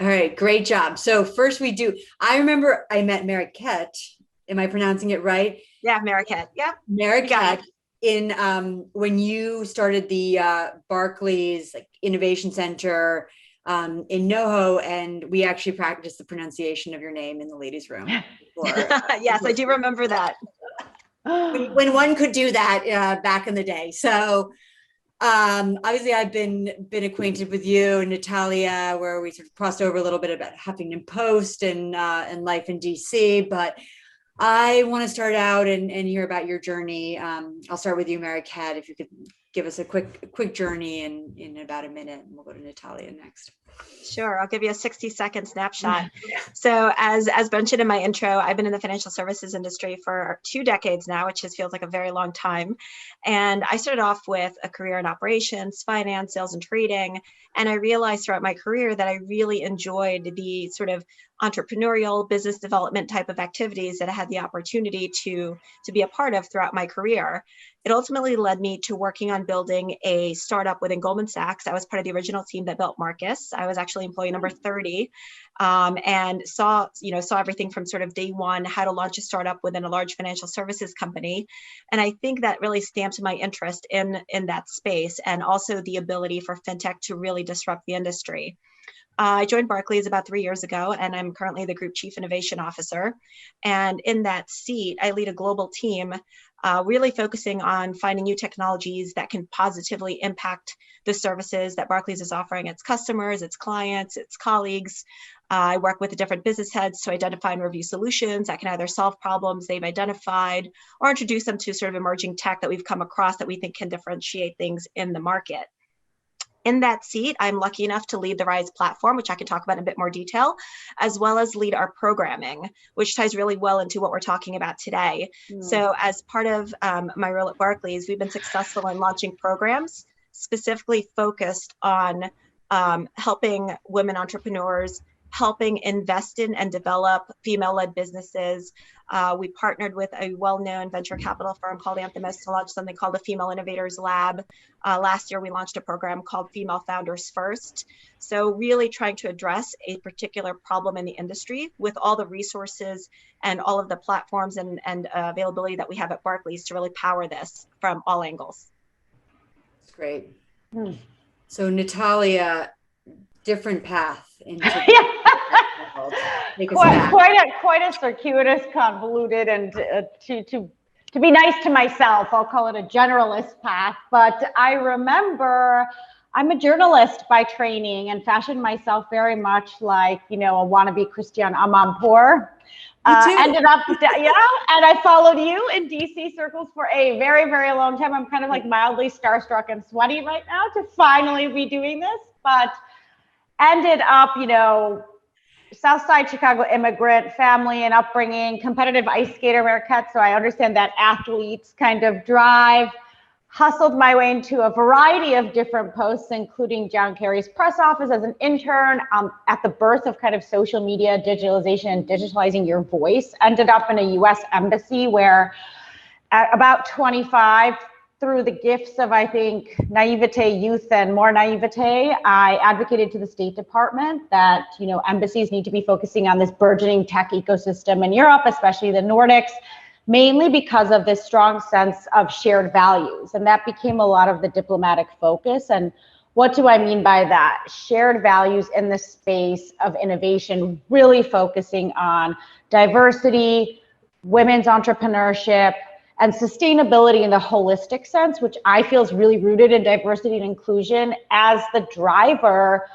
All right, great job. So first I remember I met Mariquit. Am I pronouncing it right? Yeah, Mariquit. Yep. Mariquit in when you started the Barclays Innovation Center in NoHo, and we actually practiced the pronunciation of your name in the ladies' room. Yes, I do remember that. When one could do that back in the day. So obviously I've been acquainted with you and Natalia, where we sort of crossed over a little bit about Huffington Post and life in DC, but I want to start out and hear about your journey. I'll start with you, Mariquit, if you could give us a quick journey in about a minute, and we'll go to Natalia next. Sure, I'll give you a 60-second snapshot. So as mentioned in my intro, I've been in the financial services industry for 2 decades now, which just feels like a very long time. And I started off with a career in operations, finance, sales, and trading. And I realized throughout my career that I really enjoyed the sort of entrepreneurial business development type of activities that I had the opportunity to be a part of throughout my career. It ultimately led me to working on building a startup within Goldman Sachs. I was part of the original team that built Marcus. I was actually employee number 30, and saw everything from sort of day one, how to launch a startup within a large financial services company. And I think that really stamped my interest in that space, and also the ability for fintech to really disrupt the industry. I joined Barclays about 3 years ago, and I'm currently the Group Chief Innovation Officer. And in that seat, I lead a global team, really focusing on finding new technologies that can positively impact the services that Barclays is offering its customers, its clients, its colleagues. I work with the different business heads to identify and review solutions that can either solve problems they've identified or introduce them to sort of emerging tech that we've come across that we think can differentiate things in the market. In that seat, I'm lucky enough to lead the Rise platform, which I can talk about in a bit more detail, as well as lead our programming, which ties really well into what we're talking about today. So as part of my role at Barclays, we've been successful in launching programs specifically focused on helping women entrepreneurs, helping invest in and develop female-led businesses. We partnered with a well-known venture capital firm called Anthemis to launch something called the Female Innovators Lab. Last year, we launched a program called Female Founders First. So really trying to address a particular problem in the industry with all the resources and all of the platforms and availability that we have at Barclays to really power this from all angles. That's great. So Natalia, different path into quite a circuitous, convoluted, and to be nice to myself, I'll call it a generalist path. But I remember I'm a journalist by training and fashioned myself very much like, a wannabe Christiane Amanpour. Ended up, and I followed you in DC circles for a very, very long time. I'm kind of like mildly starstruck and sweaty right now to finally be doing this, but ended up, Southside Chicago immigrant family and upbringing, competitive ice skater haircut. So I understand that athletes kind of drive, hustled my way into a variety of different posts, including John Kerry's press office as an intern, at the birth of kind of social media, digitalization, and digitalizing your voice. Ended up in a US embassy where at about 25, through the gifts of, I think, naivete, youth, and more naivete, I advocated to the State Department that, embassies need to be focusing on this burgeoning tech ecosystem in Europe, especially the Nordics, mainly because of this strong sense of shared values. And that became a lot of the diplomatic focus. And what do I mean by that? Shared values in the space of innovation, really focusing on diversity, women's entrepreneurship, and sustainability in the holistic sense, which I feel is really rooted in diversity and inclusion as the driver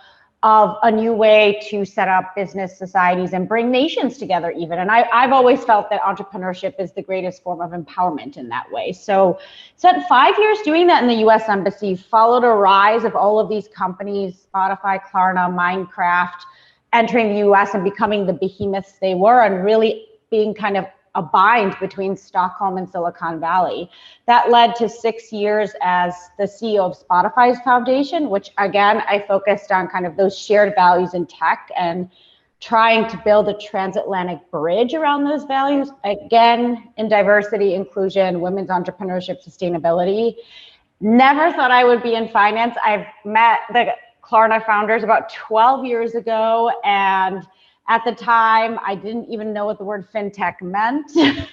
of a new way to set up business societies and bring nations together even. And I've always felt that entrepreneurship is the greatest form of empowerment in that way. So spent 5 years doing that in the US Embassy, followed a rise of all of these companies, Spotify, Klarna, Minecraft, entering the US and becoming the behemoths they were, and really being kind of a bind between Stockholm and Silicon Valley. That led to 6 years as the CEO of Spotify's foundation, which again, I focused on kind of those shared values in tech and trying to build a transatlantic bridge around those values, again, in diversity, inclusion, women's entrepreneurship, sustainability. Never thought I would be in finance. I've met the Klarna founders about 12 years ago. And at the time, I didn't even know what the word FinTech meant. And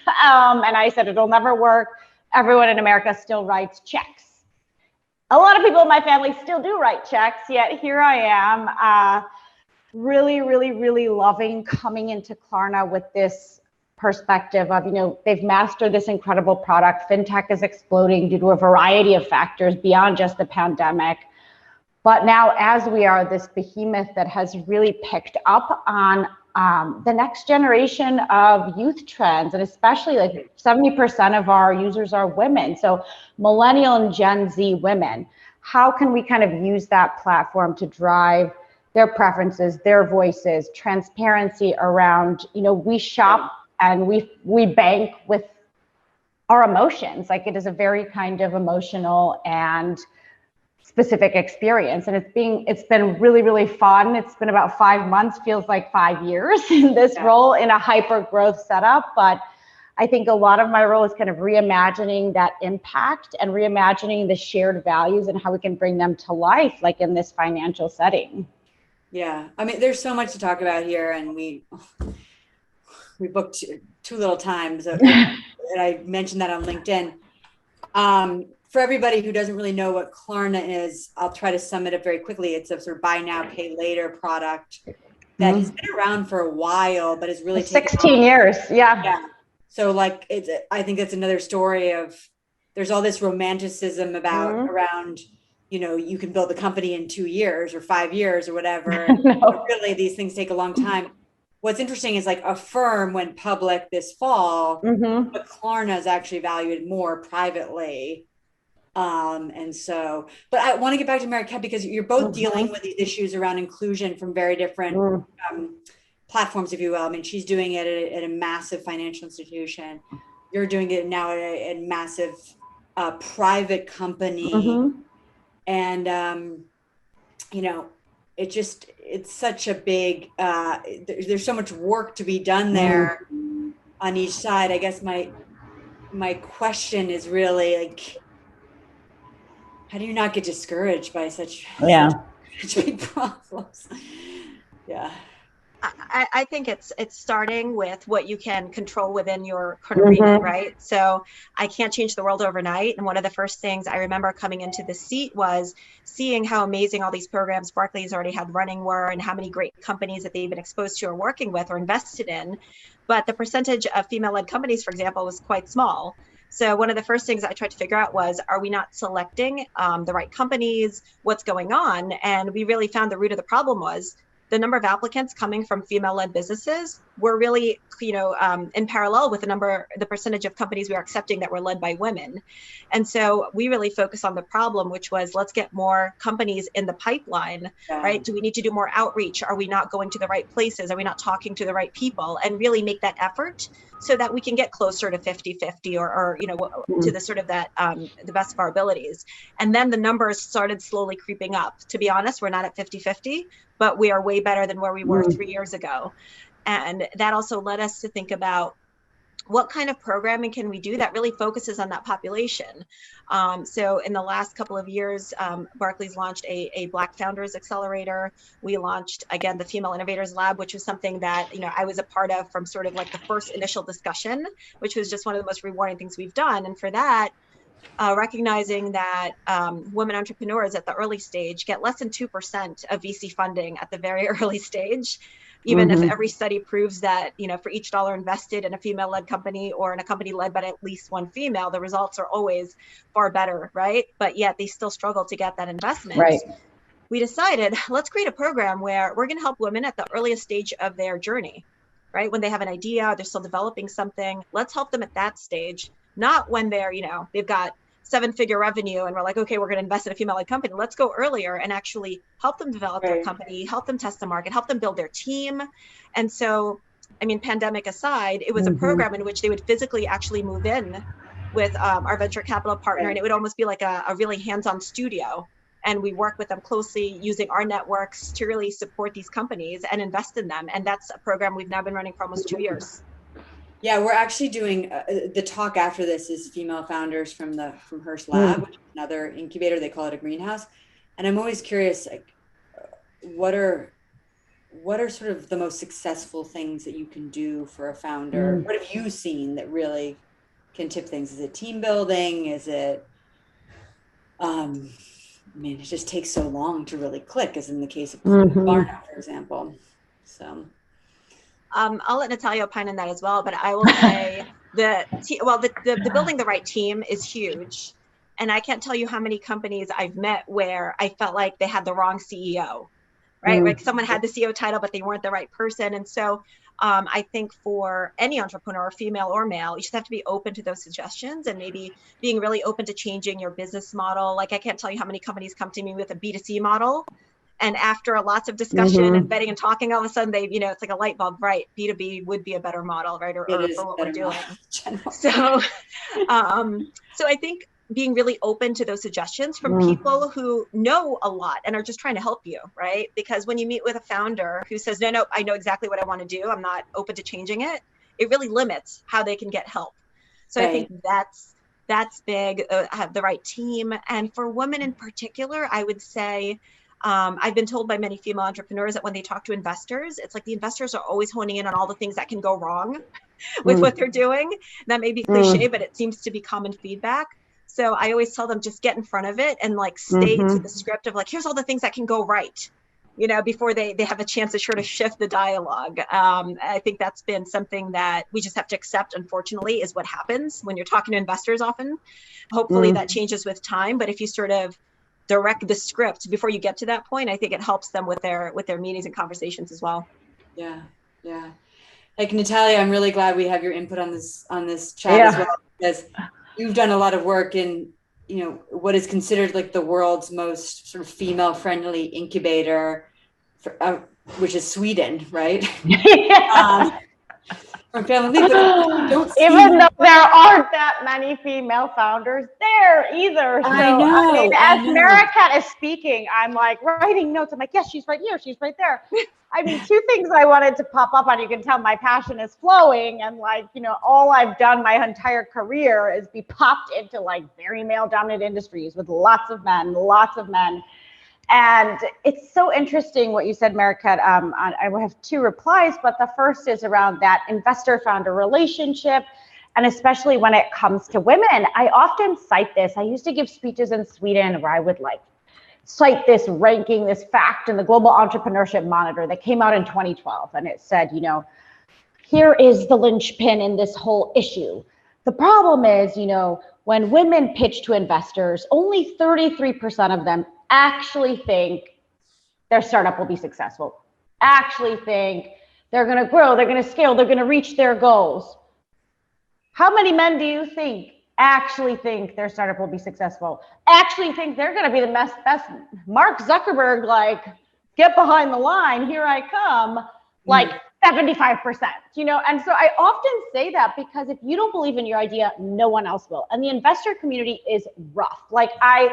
I said, it'll never work. Everyone in America still writes checks. A lot of people in my family still do write checks, yet here I am, really, really, really loving coming into Klarna with this perspective of, they've mastered this incredible product. FinTech is exploding due to a variety of factors beyond just the pandemic. But now, as we are this behemoth that has really picked up on the next generation of youth trends, and especially like 70% of our users are women. So millennial and Gen Z women, how can we kind of use that platform to drive their preferences, their voices, transparency around, we shop and we bank with our emotions. Like, it is a very kind of emotional and specific experience, and it's been really, really fun. It's been about 5 months, feels like 5 years in this role in a hyper growth setup. But I think a lot of my role is kind of reimagining that impact and reimagining the shared values and how we can bring them to life, like in this financial setting. Yeah, I mean, there's so much to talk about here, and we booked too little time, so and I mentioned that on LinkedIn. For everybody who doesn't really know what Klarna is, I'll try to sum it up very quickly. It's a sort of buy now, pay later product that has been around for a while, but is really 16 years. Yeah. So like, I think that's another story of, there's all this romanticism about around, you can build a company in 2 years or 5 years or whatever. No. But really, these things take a long time. What's interesting is like a firm went public this fall, but Klarna is actually valued more privately. And so, but I want to get back to Mariquit because you're both dealing with these issues around inclusion from very different platforms, if you will. I mean, she's doing it at a massive financial institution. You're doing it now at a massive private company. And, it's such a big, there's so much work to be done there on each side. I guess my question is really like, how do you not get discouraged by such big problems? Yeah. I think it's starting with what you can control within your current remit, right? So I can't change the world overnight. And one of the first things I remember coming into the seat was seeing how amazing all these programs Barclays already had running were, and how many great companies that they've been exposed to or working with or invested in. But the percentage of female-led companies, for example, was quite small. So one of the first things I tried to figure out was, are we not selecting the right companies? What's going on? And we really found the root of the problem was the number of applicants coming from female-led businesses were really, in parallel with the percentage of companies we were accepting that were led by women. And so we really focused on the problem, which was, let's get more companies in the pipeline, right? Do we need to do more outreach? Are we not going to the right places? Are we not talking to the right people? And really make that effort so that we can get closer to 50-50 or to the sort of that, the best of our abilities. And then the numbers started slowly creeping up. To be honest, we're not at 50-50, but we are way better than where we were 3 years ago. And that also led us to think about what kind of programming can we do that really focuses on that population. So in the last couple of years, Barclays launched a Black Founders Accelerator. We launched, again, the Female Innovators Lab, which was something that I was a part of from sort of like the first initial discussion, which was just one of the most rewarding things we've done. And for that, recognizing that women entrepreneurs at the early stage get less than 2% of VC funding at the very early stage. Even if every study proves that, for each dollar invested in a female-led company or in a company led by at least one female, the results are always far better, right? But yet they still struggle to get that investment. Right. We decided, let's create a program where we're going to help women at the earliest stage of their journey, right? When they have an idea, they're still developing something. Let's help them at that stage, not when they're, they've got 7-figure revenue and we're like, okay, we're going to invest in a female-led company. Let's go earlier and actually help them develop their company, help them test the market, help them build their team. And so, pandemic aside, it was a program in which they would physically actually move in with our venture capital partner. And it would almost be like a really hands-on studio. And we work with them closely using our networks to really support these companies and invest in them. And that's a program we've now been running for almost 2 years. Yeah, we're actually doing the talk after this is female founders from Hearst Lab, which is another incubator. They call it a greenhouse. And I'm always curious, like, what are sort of the most successful things that you can do for a founder? What have you seen that really can tip things? Is it team building? Is it, I mean, it just takes so long to really click, as in the case of Klarna, for example. So. I'll let Natalia opine on that as well, but I will say the building the right team is huge. And I can't tell you how many companies I've met where I felt like they had the wrong CEO, right? Like someone had the CEO title, but they weren't the right person. And so I think for any entrepreneur, female or male, you just have to be open to those suggestions and maybe being really open to changing your business model. Like I can't tell you how many companies come to me with a B2C model. And after lots of discussion and vetting and talking, all of a sudden they, it's like a light bulb, right? B2B would be a better model, right? Or for what we're doing. So I think being really open to those suggestions from people who know a lot and are just trying to help you, right? Because when you meet with a founder who says, no, I know exactly what I want to do, I'm not open to changing it, it really limits how they can get help. So I think that's big, have the right team. And for women in particular, I would say, I've been told by many female entrepreneurs that when they talk to investors, it's like the investors are always honing in on all the things that can go wrong with what they're doing. That may be cliche, but it seems to be common feedback. So I always tell them, just get in front of it and like stay to the script of like, here's all the things that can go right, before they have a chance to sort of shift the dialogue. I think that's been something that we just have to accept, unfortunately, is what happens when you're talking to investors often. Hopefully that changes with time. But if you sort of direct the script before you get to that point, I think it helps them with their meetings and conversations as well. Yeah. Like Natalia, I'm really glad we have your input on this chat as well, because you've done a lot of work in, what is considered like the world's most sort of female-friendly incubator, which is Sweden, right? From family, but even though there aren't that many female founders there either. So I mean, as Mariquit is speaking, I'm like writing notes. I'm like, yes, she's right here, she's right there. I mean, two things I wanted to pop up on. You can tell my passion is flowing, and like, all I've done my entire career is be popped into like very male-dominated industries with lots of men. And it's so interesting what you said, Mariquit. I will have two replies, but the first is around that investor-founder relationship, and especially when it comes to women. I often cite this. I used to give speeches in Sweden where I would like cite this ranking, this fact in the Global Entrepreneurship Monitor that came out in 2012, and it said, here is the linchpin in this whole issue. The problem is, when women pitch to investors, only 33% of them actually think their startup will be successful, actually think they're going to grow, they're going to scale, they're going to reach their goals. How many men do you think actually think their startup will be successful, actually think they're going to be the best Mark Zuckerberg, like, get behind the line, here I come, like 75%, and so I often say that because if you don't believe in your idea, no one else will. And the investor community is rough. Like, I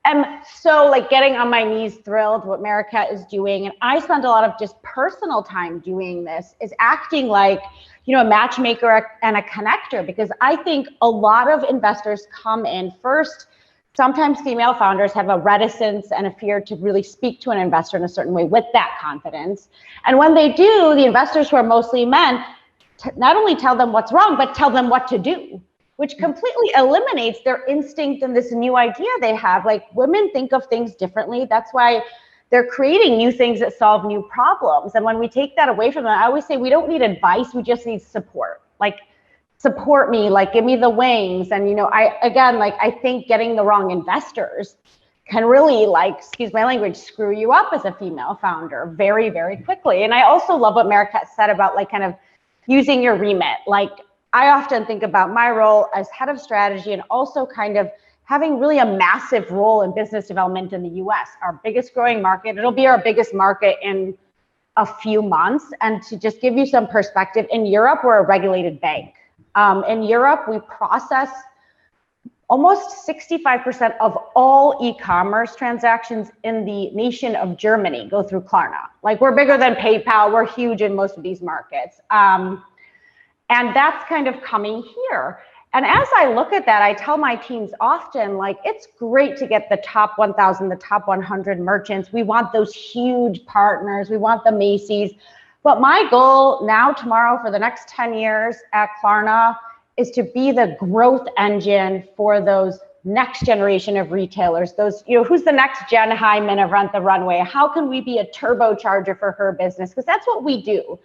am so like getting on my knees thrilled what Mariquit is doing. And I spend a lot of just personal time doing this, is acting like, a matchmaker and a connector, because I think a lot of investors come in first. Sometimes female founders have a reticence and a fear to really speak to an investor in a certain way with that confidence. And when they do, the investors, who are mostly men, not only tell them what's wrong, but tell them what to do, which completely eliminates their instinct and this new idea they have. Like, women think of things differently. That's why they're creating new things that solve new problems. And when we take that away from them, I always say we don't need advice, we just need support. Like, support me, like, give me the wings. And, I think getting the wrong investors can really, like, excuse my language, screw you up as a female founder very, very quickly. And I also love what Mariquit said about like kind of using your remit. Like, I often think about my role as head of strategy and also kind of having really a massive role in business development in the US, our biggest growing market. It'll be our biggest market in a few months. And to just give you some perspective, in Europe, we're a regulated bank. In Europe, we process almost 65% of all e-commerce transactions in the nation of Germany go through Klarna. Like, we're bigger than PayPal. We're huge in most of these markets. And that's kind of coming here. And as I look at that, I tell my teams often, like, it's great to get the top 1,000, the top 100 merchants. We want those huge partners. We want the Macy's. But my goal now, tomorrow, for the next 10 years at Klarna is to be the growth engine for those next generation of retailers. Those, who's the next Jen Hyman of Rent the Runway? How can we be a turbocharger for her business? Because that's what we do.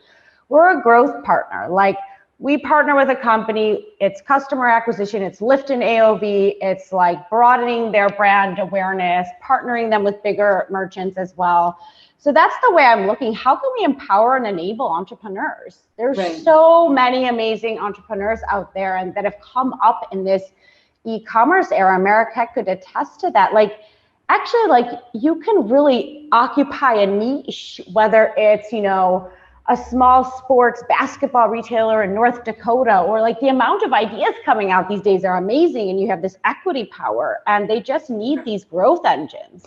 We're a growth partner. Like, we partner with a company, it's customer acquisition, it's lift in AOV, it's like broadening their brand awareness, partnering them with bigger merchants as well. So that's the way I'm looking. How can we empower and enable entrepreneurs? There's so many amazing entrepreneurs out there and that have come up in this e-commerce era. Mariquit could attest to that. Like, actually, like, you can really occupy a niche, whether it's, a small sports basketball retailer in North Dakota, or like the amount of ideas coming out these days are amazing, and you have this equity power, and they just need these growth engines.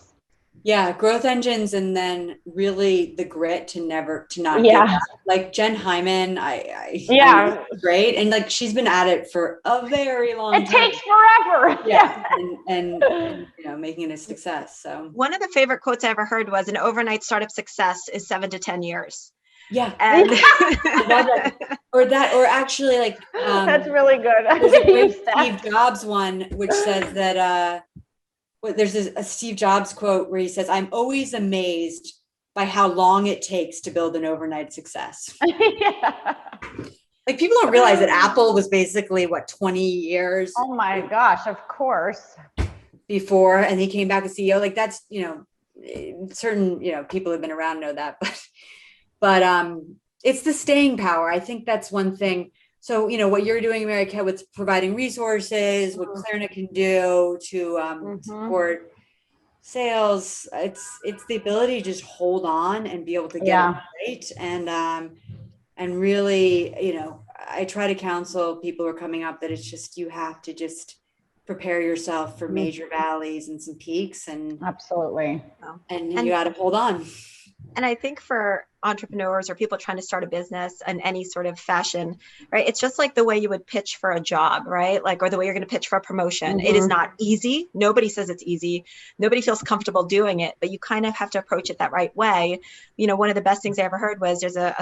Yeah, growth engines, and then really the grit to not give up. Like Jen Hyman, I great, and like she's been at it for a very long time. It takes forever. Yeah, and making it a success. So one of the favorite quotes I ever heard was, "An overnight startup success is 7 to 10 years." Yeah. And or actually, like, that's really good. There's a great Steve Jobs one, which says that there's a Steve Jobs quote where he says, "I'm always amazed by how long it takes to build an overnight success." Like, people don't realize that Apple was basically 20 years. Oh my gosh, of course. Before, and he came back as CEO. Like, that's, certain, people who've been around know that, but it's the staying power. I think that's one thing. So, what you're doing, Mariquit, with providing resources, what Klarna can do to support sales, it's the ability to just hold on and be able to get it right. And really, I try to counsel people who are coming up that it's just, you have to just prepare yourself for major valleys and some peaks, and absolutely. And you got to hold on. And I think for entrepreneurs or people trying to start a business in any sort of fashion, right? It's just like the way you would pitch for a job, right? Like, or the way you're going to pitch for a promotion. It is not easy. Nobody says it's easy. Nobody feels comfortable doing it, but you kind of have to approach it that right way. One of the best things I ever heard was there's a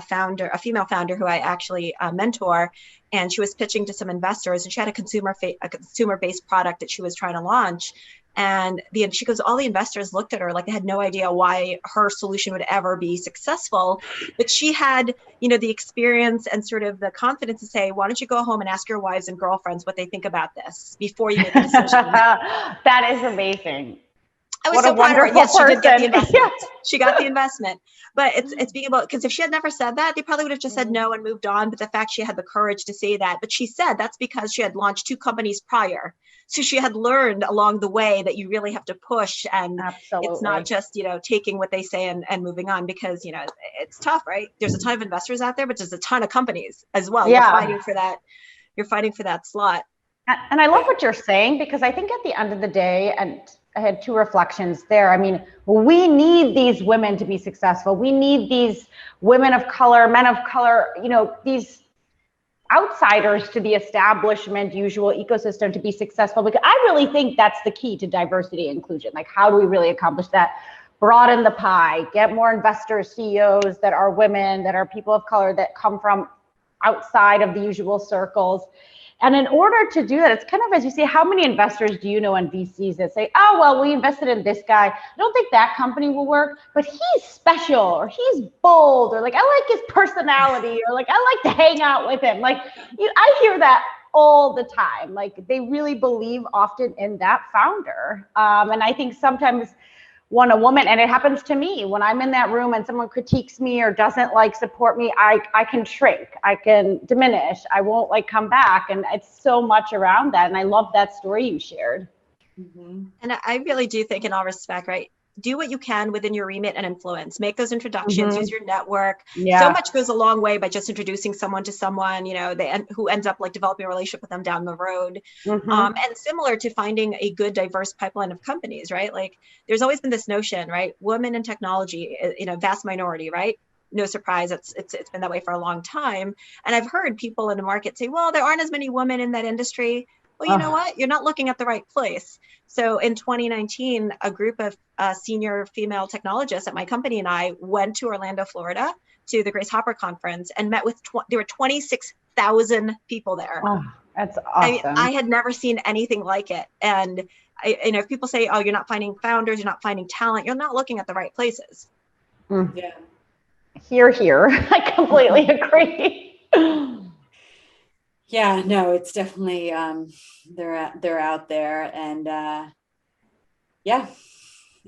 female founder who I actually mentor, and she was pitching to some investors, and she had a consumer-based product that she was trying to launch. And she goes, all the investors looked at her like they had no idea why her solution would ever be successful. But she had, the experience and sort of the confidence to say, why don't you go home and ask your wives and girlfriends what they think about this before you make a decision? That is amazing. I was so proud of her. Yes, she did get the investment. She got the investment. But it's being able, because if she had never said that, they probably would have just said no and moved on. But the fact she had the courage to say that, but she said that's because she had launched 2 companies prior. So she had learned along the way that you really have to push, and it's not just, taking what they say and moving on, because, it's tough, right? There's a ton of investors out there, but there's a ton of companies as well. Yeah. You're fighting for that slot. And I love what you're saying, because I think at the end of the day, and I had 2 reflections there. I mean, we need these women to be successful. We need these women of color, men of color, these outsiders to the establishment usual ecosystem to be successful, because I really think that's the key to diversity and inclusion. Like, how do we really accomplish that? Broaden the pie, get more investors, CEOs that are women, that are people of color, that come from outside of the usual circles. And in order to do that, it's kind of, as you say, how many investors do you know in VCs that say, oh, well, we invested in this guy. I don't think that company will work, but he's special, or he's bold, or like, I like his personality, or like, I like to hang out with him. Like, I hear that all the time. Like, they really believe often in that founder. And I think sometimes when a woman, and it happens to me, when I'm in that room and someone critiques me or doesn't support me, I can shrink, I can diminish, I won't come back. And it's so much around that. And I love that story you shared. And I really do think, in all respect, right? Do what you can within your remit and influence. Make those introductions, use your network. So much goes a long way by just introducing someone to someone, who ends up developing a relationship with them down the road. And similar to finding a good, diverse pipeline of companies, right? Like, there's always been this notion, right? Women in technology, vast minority, right? no surprise, it's been that way for a long time. And I've heard people in the market say, well, there aren't as many women in that industry. Well, you know what? You're not looking at the right place. So in 2019, a group of senior female technologists at my company and I went to Orlando, Florida, to the Grace Hopper conference and met with, there were 26,000 people there. Oh, that's awesome. I had never seen anything like it. And if people say, oh, you're not finding founders, you're not finding talent, you're not looking at the right places. Yeah. Here. I completely agree. Yeah, no, it's definitely, they're out there, and yeah.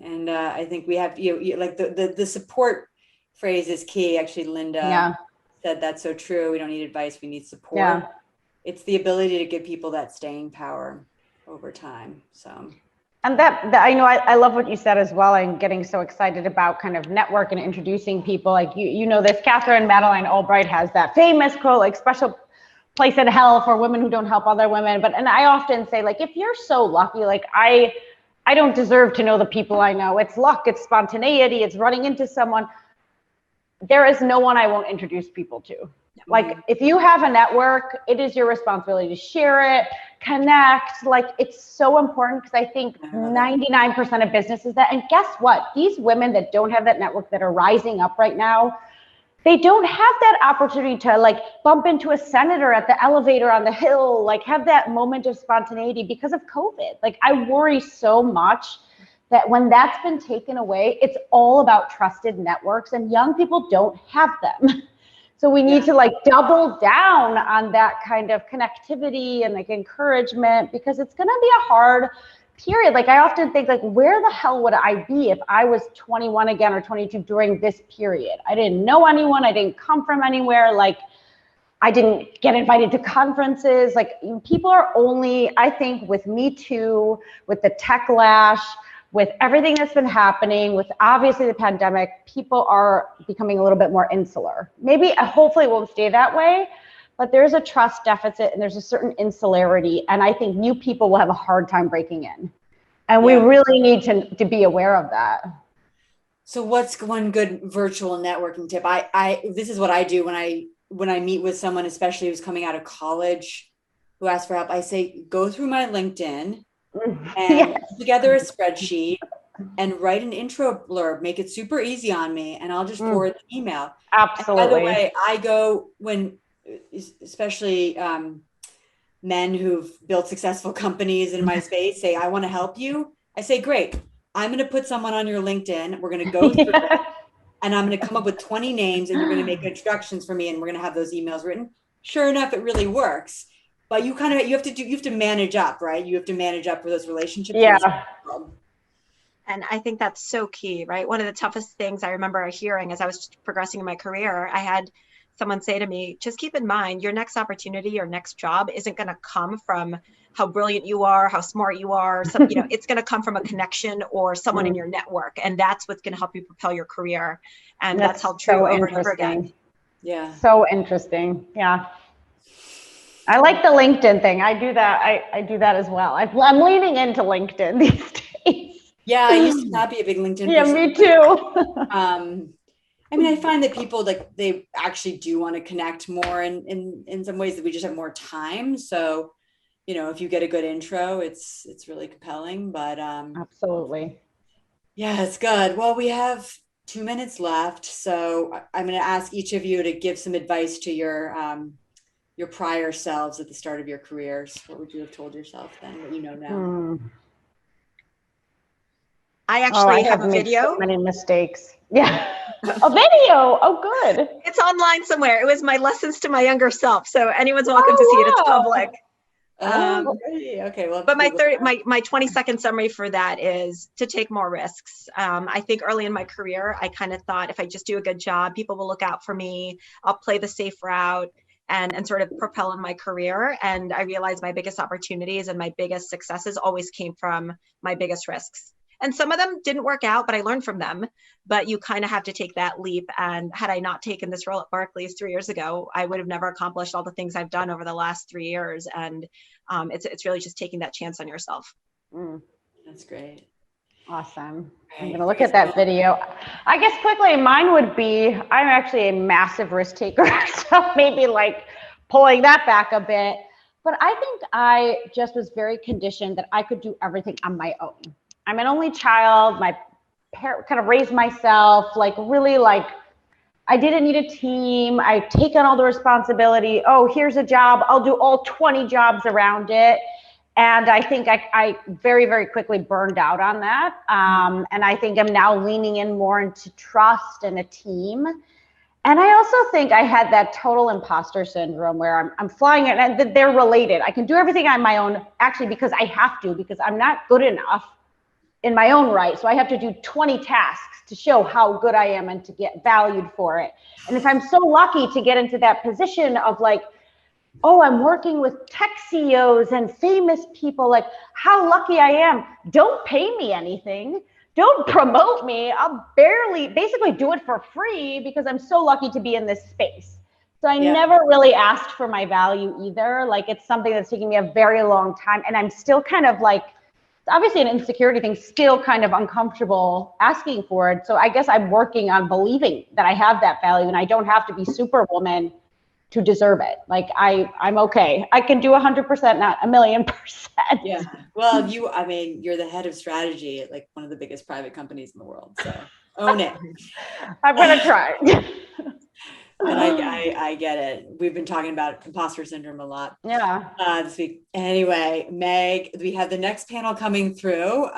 And I think we have, you like the support phrase is key. Actually, Linda said that's so true. We don't need advice, we need support. Yeah. It's the ability to give people that staying power over time. So. And that I know, I love what you said as well. I'm getting so excited about kind of network and introducing people. Like you know this, Catherine Madeline Albright has that famous quote, like special place in hell for women who don't help other women. And I often say, like, if you're so lucky, like I don't deserve to know the people I know. It's luck, it's spontaneity, it's running into someone. There is no one I won't introduce people to. Like, if you have a network, it is your responsibility to share it, connect. Like, it's so important, because I think 99% of businesses that, and guess what? These women that don't have that network, that are rising up right now, they don't have that opportunity to like bump into a senator at the elevator on the Hill, like have that moment of spontaneity because of COVID. Like, I worry so much that when that's been taken away, it's all about trusted networks, and young people don't have them. So we need to like double down on that kind of connectivity and like encouragement, because it's going to be a hard period. Like, I often think, like, where the hell would I be if I was 21 again or 22 during this period? I didn't know anyone. I didn't come from anywhere. Like, I didn't get invited to conferences. Like, people are only, I think, with Me Too, with the tech lash, with everything that's been happening, with obviously the pandemic, people are becoming a little bit more insular. Maybe, hopefully it won't stay that way, but there's a trust deficit and there's a certain insularity. And I think new people will have a hard time breaking in. And we really need to be aware of that. So what's one good virtual networking tip? This is what I do when I meet with someone, especially who's coming out of college, who asks for help. I say, go through my LinkedIn and put together a spreadsheet and write an intro blurb, make it super easy on me, and I'll just forward the email. Absolutely. And by the way, I go when, especially men who've built successful companies in my space say, I want to help you. I say, great. I'm going to put someone on your LinkedIn. We're going to go through it, and I'm going to come up with 20 names, and you're going to make introductions for me, and we're going to have those emails written. Sure enough, it really works. But you have to manage up, right? You have to manage up for those relationships. Yeah. And I think that's so key, right? One of the toughest things I remember hearing as I was progressing in my career, I had someone say to me, just keep in mind, your next opportunity, your next job isn't going to come from how brilliant you are, how smart you are. It's going to come from a connection or someone in your network. And that's what's going to help you propel your career. And that's held true over and over again. Yeah. So interesting. Yeah. I like the LinkedIn thing. I do that. I do that as well. I'm leaning into LinkedIn these days. Yeah, I used to not be a big LinkedIn person. Yeah, me too. I mean, I find that people they actually do want to connect more in some ways, that we just have more time. So, if you get a good intro, it's really compelling. But absolutely. Yeah, it's good. Well, we have 2 minutes left, so I'm going to ask each of you to give some advice to your prior selves at the start of your careers. What would you have told yourself then, what you know now? I actually have a video. So many mistakes. Yeah. A video. Oh, good. It's online somewhere. It was my lessons to my younger self. So anyone's welcome to see it. It's public. Okay. Well, but my 20-second summary for that is to take more risks. I think early in my career, I kind of thought if I just do a good job, people will look out for me. I'll play the safe route and sort of propel in my career. And I realized my biggest opportunities and my biggest successes always came from my biggest risks. And some of them didn't work out, but I learned from them. But you kind of have to take that leap. And had I not taken this role at Barclays 3 years ago, I would have never accomplished all the things I've done over the last 3 years. And it's really just taking that chance on yourself. That's great. Awesome. I'm Right. going to look at that video. I guess quickly, mine would be, I'm actually a massive risk taker. So maybe like pulling that back a bit. But I think I just was very conditioned that I could do everything on my own. I'm an only child. My parent kind of raised myself, like really like, I didn't need a team. I've taken all the responsibility. Oh, here's a job. I'll do all 20 jobs around it. And I think I very, very quickly burned out on that. And I think I'm now leaning in more into trust and a team. And I also think I had that total imposter syndrome where I'm flying it, and they're related. I can do everything on my own, actually, because I have to, because I'm not good enough in my own right. So I have to do 20 tasks to show how good I am and to get valued for it. And if I'm so lucky to get into that position of like, oh, I'm working with tech CEOs and famous people, like how lucky I am. Don't pay me anything. Don't promote me. I'll basically do it for free because I'm so lucky to be in this space. So I never really asked for my value either. Like it's something that's taking me a very long time. And I'm still kind of like, it's obviously an insecurity thing, still kind of uncomfortable asking for it. So I guess I'm working on believing that I have that value and I don't have to be superwoman to deserve it. Like I'm okay. I can do 100%, not 1,000,000%. Yeah. Well, you're the head of strategy at like one of the biggest private companies in the world. So own it. I'm going to try. And I get it. We've been talking about imposter syndrome a lot. Yeah. This week. Anyway, Meg, we have the next panel coming through.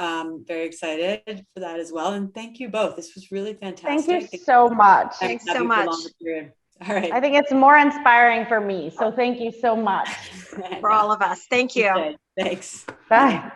Very excited for that as well. And thank you both. This was really fantastic. Thank you so much. Thanks so much. All right. I think it's more inspiring for me. So thank you so much. For all of us. Thank you. Thanks. Bye.